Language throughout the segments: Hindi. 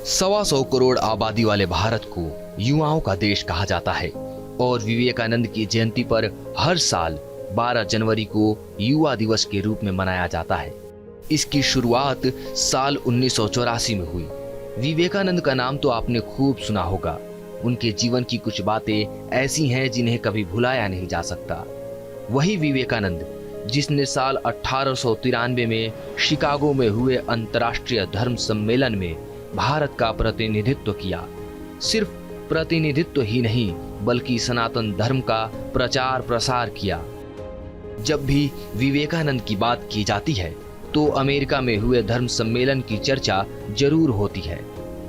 125 करोड़ आबादी वाले भारत को युवाओं का देश कहा जाता है और विवेकानंद की जयंती पर हर साल 12 जनवरी को युवा दिवस के रूप में मनाया जाता है। इसकी शुरुआत साल 1984 में हुई। विवेकानंद का नाम तो आपने खूब सुना होगा। उनके जीवन की कुछ बातें ऐसी हैं जिन्हें कभी भुलाया नहीं जा सकता। वही विवेकानंद जिसने साल 1893 में शिकागो में हुए अंतर्राष्ट्रीय धर्म सम्मेलन में भारत का प्रतिनिधित्व किया। सिर्फ प्रतिनिधित्व ही नहीं बल्कि सनातन धर्म का प्रचार प्रसार किया। जब भी विवेकानंद की बात की जाती है तो अमेरिका में हुए धर्म सम्मेलन की चर्चा जरूर होती है,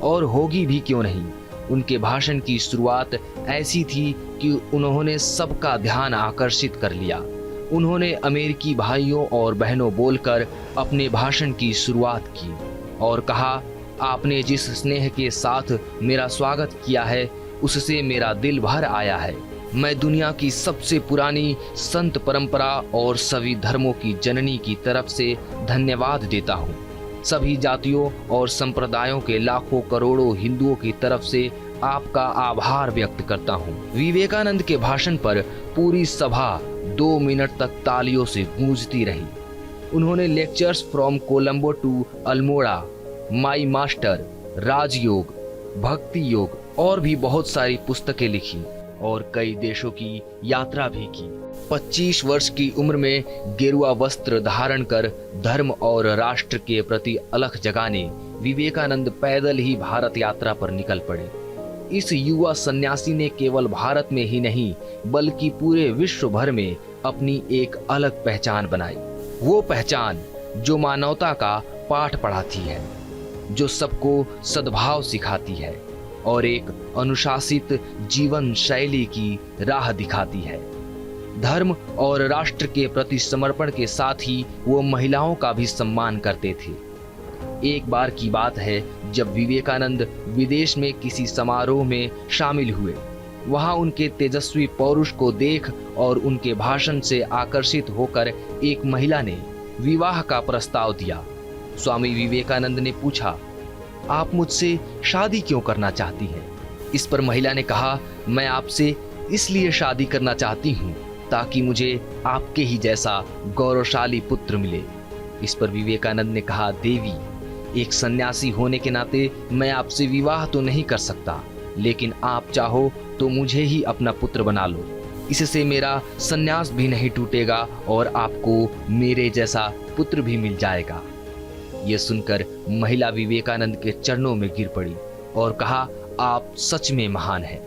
और होगी भी क्यों नहीं। उनके भाषण की शुरुआत ऐसी थी कि उन्होंने सबका ध्यान आकर्षित कर लिया। उन्होंने अमेरिकी भाइयों और बहनों बोलकर अपने भाषण की शुरुआत की और कहा, आपने जिस स्नेह के साथ मेरा स्वागत किया है उससे मेरा दिल भर आया है। मैं दुनिया की सबसे पुरानी संत परंपरा और सभी धर्मों की जननी की तरफ से धन्यवाद देता हूँ। सभी जातियों और संप्रदायों के लाखों करोड़ों हिंदुओं की तरफ से आपका आभार व्यक्त करता हूँ। विवेकानंद के भाषण पर पूरी सभा 2 मिनट तक तालियों से गूंजती रही। उन्होंने lectures from Colombo to Almora, my master, Rajyoga, Bhakti Yoga और भी बहुत सारी पुस्तकें लिखी और कई देशों की यात्रा भी की। 25 वर्ष की उम्र में गेरुआ वस्त्र धारण कर धर्म और राष्ट्र के प्रति अलख जगाने विवेकानंद पैदल ही भारत यात्रा पर निकल पड़े। इस युवा सन्यासी ने केवल भारत में ही नहीं बल्कि पूरे विश्व भर में अपनी एक अलग पहचान बनाई। वो पहचान जो मानवता का पाठ पढ़ाती है, जो सबको सद्भाव सिखाती है और एक अनुशासित जीवन शैली की राह दिखाती है। धर्म और राष्ट्र के प्रति समर्पण के साथ ही वो महिलाओं का भी सम्मान करते थे। एक बार की बात है जब विवेकानंद विदेश में किसी समारोह में शामिल हुए। वहां उनके तेजस्वी पौरुष को देख और उनके भाषण से आकर्षित होकर एक महिला ने विवाह का प्रस्ताव दिया। स्वामी विवेकानंद ने पूछा, आप मुझसे शादी क्यों करना चाहती हैं? इस पर महिला ने कहा, मैं आपसे इसलिए शादी करना चाहती हूँ ताकि मुझे आपके ही जैसा गौरवशाली पुत्र मिले। इस पर विवेकानंद ने कहा, देवी, एक सन्यासी होने के नाते मैं आपसे विवाह तो नहीं कर सकता, लेकिन आप चाहो तो मुझे ही अपना पुत्र बना लो। इससे मेरा सन्यास भी नहीं टूटेगा और आपको मेरे जैसा पुत्र भी मिल जाएगा। यह सुनकर महिला विवेकानंद के चरणों में गिर पड़ी और कहा, आप सच में महान हैं।